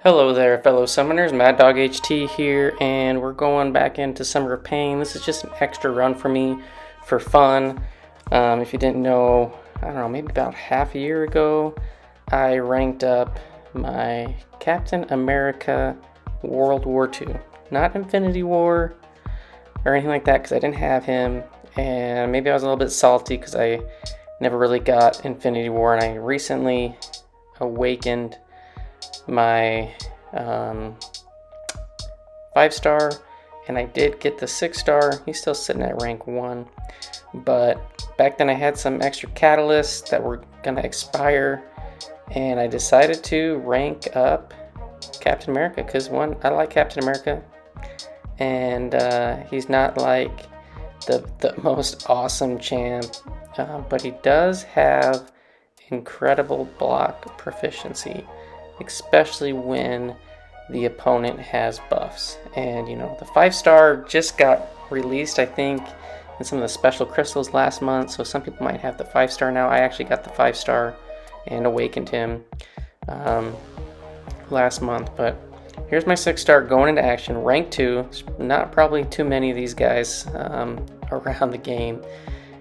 Hello there, fellow summoners. Mad Dog HT here, and we're going back into Summer of Pain. This is just an extra run for me for fun. If you didn't know, I don't know, maybe about half a year ago, I ranked up my Captain America World War II. Not Infinity War or anything like that, because I didn't have him, and maybe I was a little bit salty because I never really got Infinity War, and I recently awakened my 5-star, and I did get the 6-star. He's still sitting at rank 1, but back then I had some extra catalysts that were gonna expire, and I decided to rank up Captain America because, one, I like Captain America, and he's not like the most awesome champ, but he does have incredible block proficiency, especially when the opponent has buffs. And you know, the 5-star just got released, I think, in some of the special crystals last month, so some people might have the 5-star now. I actually got the 5-star and awakened him last month. But here's my 6-star going into action, rank 2. There's not probably too many of these guys around the game,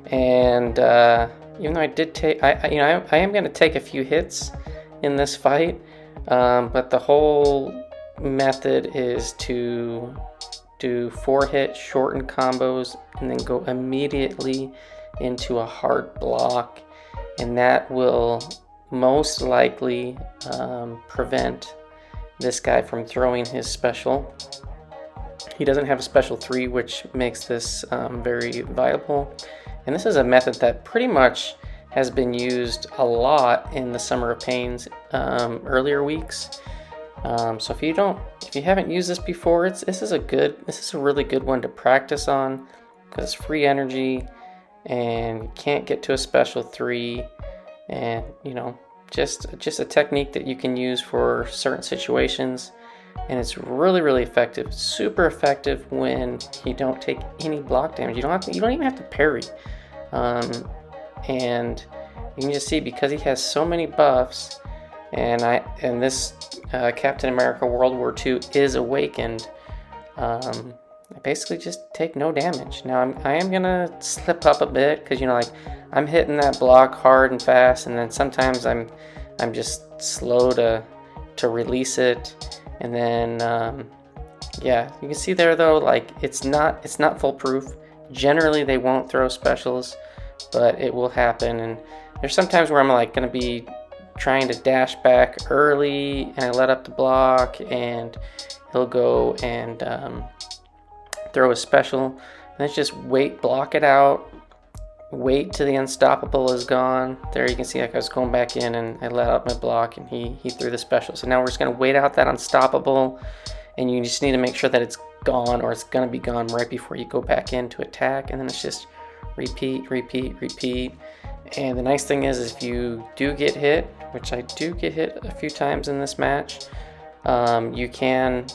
and even though I did take, I am going to take a few hits in this fight, but the whole method is to do 4-hit shortened combos and then go immediately into a hard block, and that will most likely prevent this guy from throwing his special. He doesn't have a special 3, which makes this very viable. And this is a method that pretty much has been used a lot in the Summer of Pain's earlier weeks. So if you haven't used this before, this is a really good one to practice on, because it's free energy and you can't get to a special 3, and you know, just a technique that you can use for certain situations. And it's really effective, super effective when you don't take any block damage. You don't even have to parry. And you can just see, because he has so many buffs, and this Captain America World War II is awakened, I basically just take no damage. Now I am gonna slip up a bit, because you know, like, I'm hitting that block hard and fast, and then sometimes I'm just slow to release it. And then yeah, you can see there though, like, it's not foolproof. Generally they won't throw specials, but it will happen. And there's sometimes where I'm like gonna be trying to dash back early, and I let up the block, and he'll go and throw a special. Let's just wait, block it out, wait till the unstoppable is gone. There you can see, like, I was going back in and I let out my block, and he threw the special. So now we're just going to wait out that unstoppable, and you just need to make sure that it's gone, or it's going to be gone right before you go back in to attack. And then it's just repeat. And the nice thing is if you do get hit, which I do get hit a few times in this match, you can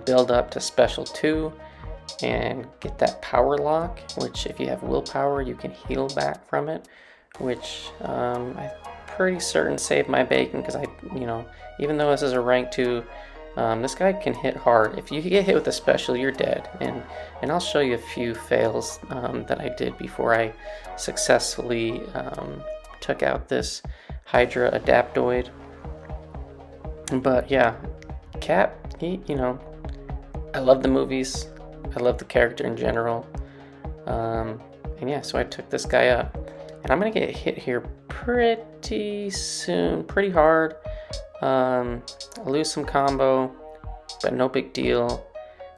build up to special 2 and get that power lock, which if you have willpower you can heal back from it, which I'm pretty certain saved my bacon, because even though this is a rank 2, this guy can hit hard. If you get hit with a special, you're dead. And I'll show you a few fails that I did before I successfully took out this Hydra Adaptoid. But yeah, Cap, I love the movies, I love the character in general, and yeah, so I took this guy up, and I'm gonna get hit here pretty soon, pretty hard. I lose some combo, but no big deal,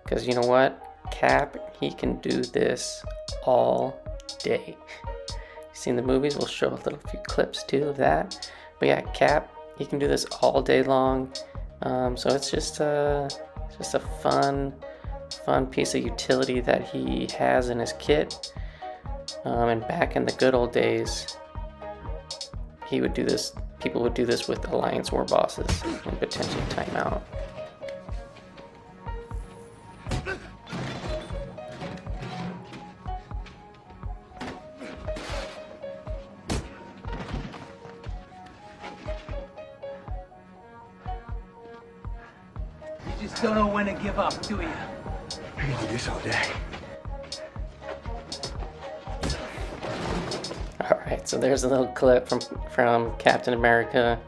because you know what, Cap, he can do this all day. You've seen the movies, we'll show a few clips too of that. But yeah, Cap, he can do this all day long. So it's just a fun piece of utility that he has in his kit. And back in the good old days, he would do this. People would do this with Alliance War bosses and potentially timeout. You just don't know when to give up, do you? I can do this all day. Alright, so there's a little clip from Captain America.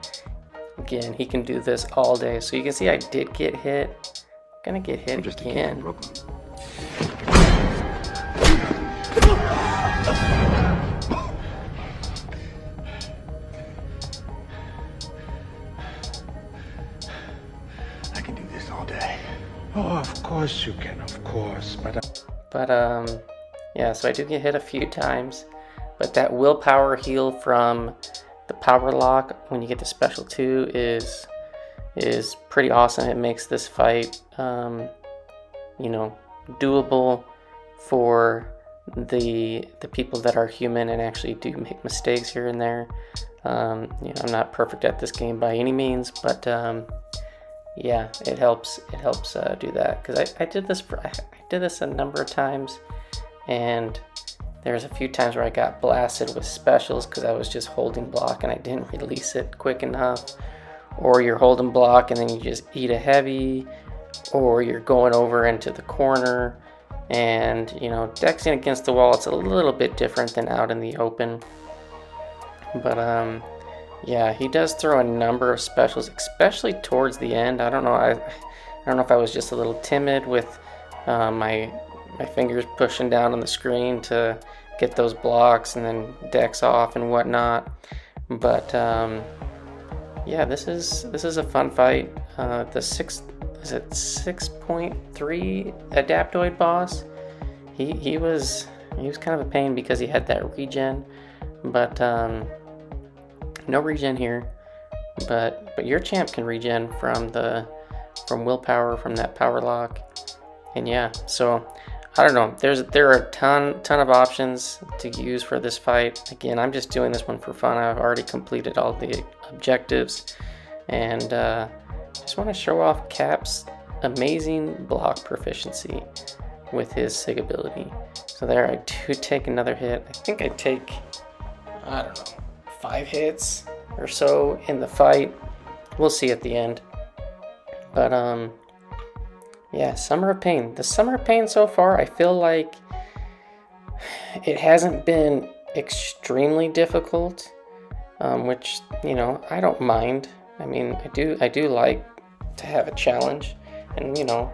Again, he can do this all day. So you can see I did get hit. I'm gonna get hit Just again. I can do this all day. Oh, of course you can, of course. But yeah, so I do get hit a few times. But that willpower heal from the power lock when you get the special 2 is pretty awesome. It makes this fight, you know, doable for the people that are human and actually do make mistakes here and there. You know, I'm not perfect at this game by any means, but yeah, it helps do that, because I did this a number of times, and there's a few times where I got blasted with specials because I was just holding block and I didn't release it quick enough. Or you're holding block and then you just eat a heavy, or you're going over into the corner, and you know, dexing against the wall, it's a little bit different than out in the open. But yeah, he does throw a number of specials, especially towards the end. I don't know if I was just a little timid with my fingers pushing down on the screen to get those blocks and then dex off and whatnot. But yeah, this is a fun fight. The 6.3 Adaptoid boss, he was kind of a pain because he had that regen, but no regen here. But your champ can regen from willpower, from that power lock. And yeah, so I don't know, there are a ton of options to use for this fight. Again, I'm just doing this one for fun. I've already completed all the objectives, and just want to show off Cap's amazing block proficiency with his SIG ability. So there, I do take another hit. I think I take, I don't know, 5 hits or so in the fight. We'll see at the end. But yeah, Summer of Pain. The Summer of Pain so far, I feel like it hasn't been extremely difficult, which, you know, I don't mind. I mean, I do like to have a challenge, and you know,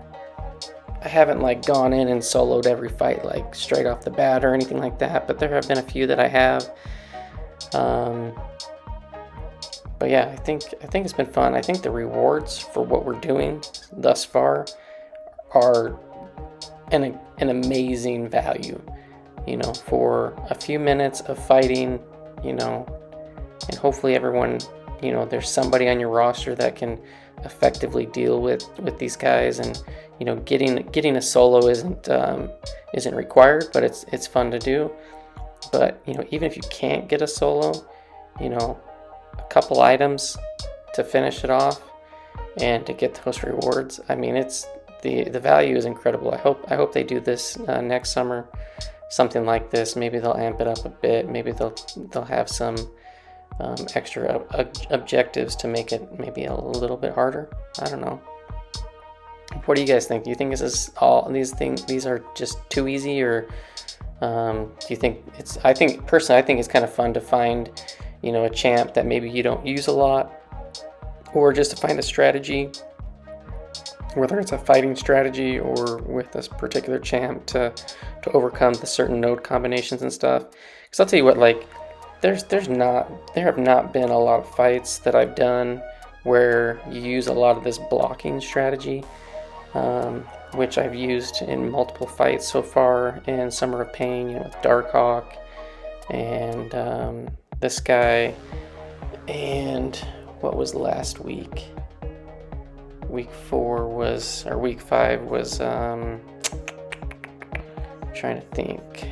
I haven't like gone in and soloed every fight like straight off the bat or anything like that, but there have been a few that I have. But yeah, I think it's been fun. I think the rewards for what we're doing thus far are an amazing value, you know, for a few minutes of fighting, you know, and hopefully everyone, you know, there's somebody on your roster that can effectively deal with these guys, and you know, getting a solo isn't required, but it's fun to do. But you know, even if you can't get a solo, you know, a couple items to finish it off and to get those rewards, I mean, it's the value is incredible. I hope they do this next summer, something like this. Maybe they'll amp it up a bit. Maybe they'll have some extra objectives to make it maybe a little bit harder. I don't know. What do you guys think? Do you think this is all these are just too easy, or do you think it's? I think it's kind of fun to find, you know, a champ that maybe you don't use a lot, or just to find a strategy, whether it's a fighting strategy or with this particular champ to overcome the certain node combinations and stuff. Because I'll tell you what, like, there have not been a lot of fights that I've done where you use a lot of this blocking strategy, which I've used in multiple fights so far in Summer of Pain, you know, with Darkhawk and this guy, and what was last week? Week 5 was trying to think.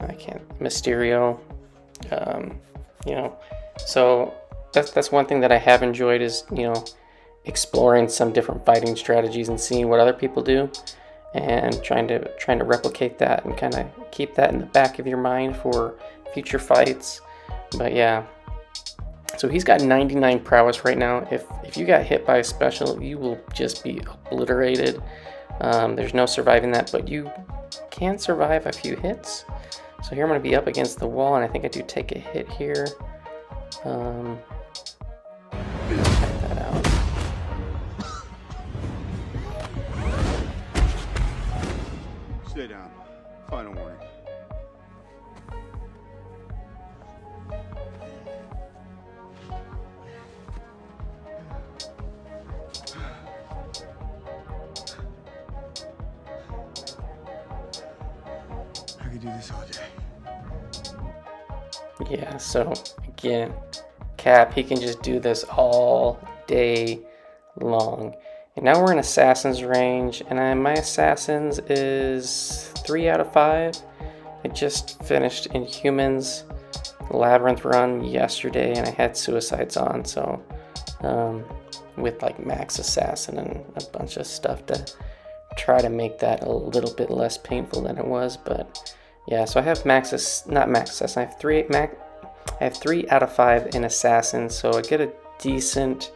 I can't. Mysterio. You know, so that's one thing that I have enjoyed is, you know, exploring some different fighting strategies and seeing what other people do, and trying to replicate that and kind of keep that in the back of your mind for future fights. But yeah, so So he's got 99 prowess right now. If you got hit by a special, you will just be obliterated. There's no surviving that, but you can survive a few hits. So here I'm going to be up against the wall, and I think I do take a hit here. Check that out. Stay down. Final warning. I could do this all day. Yeah, so again, Cap, he can just do this all day long. And now we're in Assassin's range, and my Assassins is 3 out of 5. I just finished Inhumans Labyrinth run yesterday, and I had Suicides on, so with like Max Assassin and a bunch of stuff to try to make that a little bit less painful than it was. But yeah, so I have not Max Assassin, I have 3 out of 5 in Assassin, so I get a decent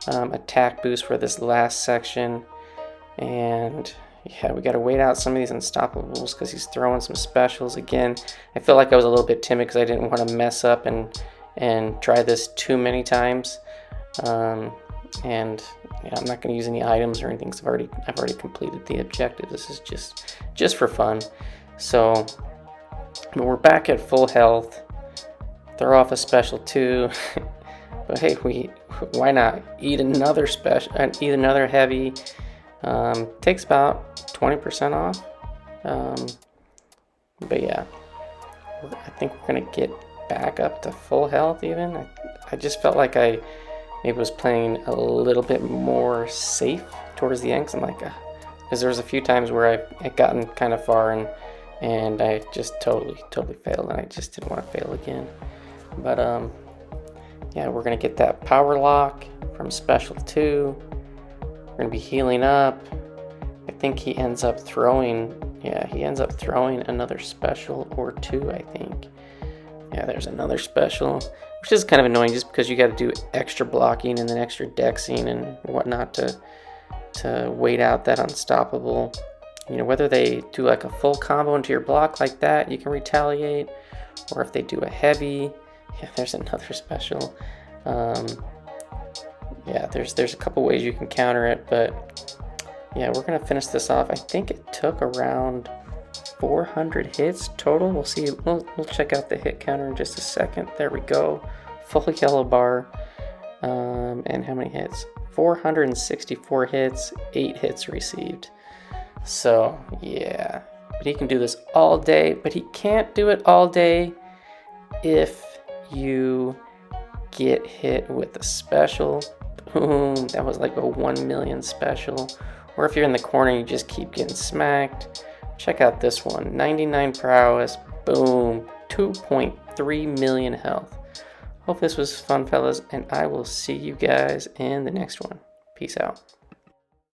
attack boost for this last section. And yeah, we got to wait out some of these unstoppables because he's throwing some specials again. I feel like I was a little bit timid because I didn't want to mess up and try this too many times. And yeah, I'm not going to use any items or anything because I've already completed the objective. This is just for fun. So, but we're back at full health. Throw off a special too. But hey, why not eat another special and eat another heavy? Takes about 20% off. But yeah, I think we're gonna get back up to full health even. I just felt like I maybe was playing a little bit more safe towards the end, because I'm like, because there was a few times where I'd gotten kind of far and I just totally failed, and I just didn't want to fail again. But yeah, we're gonna get that power lock from special 2. We're gonna be healing up. I think he ends up throwing, another special or 2, I think. Yeah, there's another special, which is kind of annoying just because you got to do extra blocking and then extra dexing and whatnot to wait out that unstoppable. You know, whether they do like a full combo into your block like that, you can retaliate, or if they do a heavy. Yeah, there's another special. Yeah, there's a couple ways you can counter it, but yeah, we're gonna finish this off. I think it took around 400 hits total. We'll see. We'll check out the hit counter in just a second. There we go. Full yellow bar. And how many hits? 464 hits, 8 hits received. So yeah, but he can do this all day, but he can't do it all day if you get hit with a special. Boom, that was like a 1 million special. Or if you're in the corner, you just keep getting smacked. Check out this one, 99 prowess, boom, 2.3 million health. Hope this was fun, fellas, and I will see you guys in the next one. Peace out.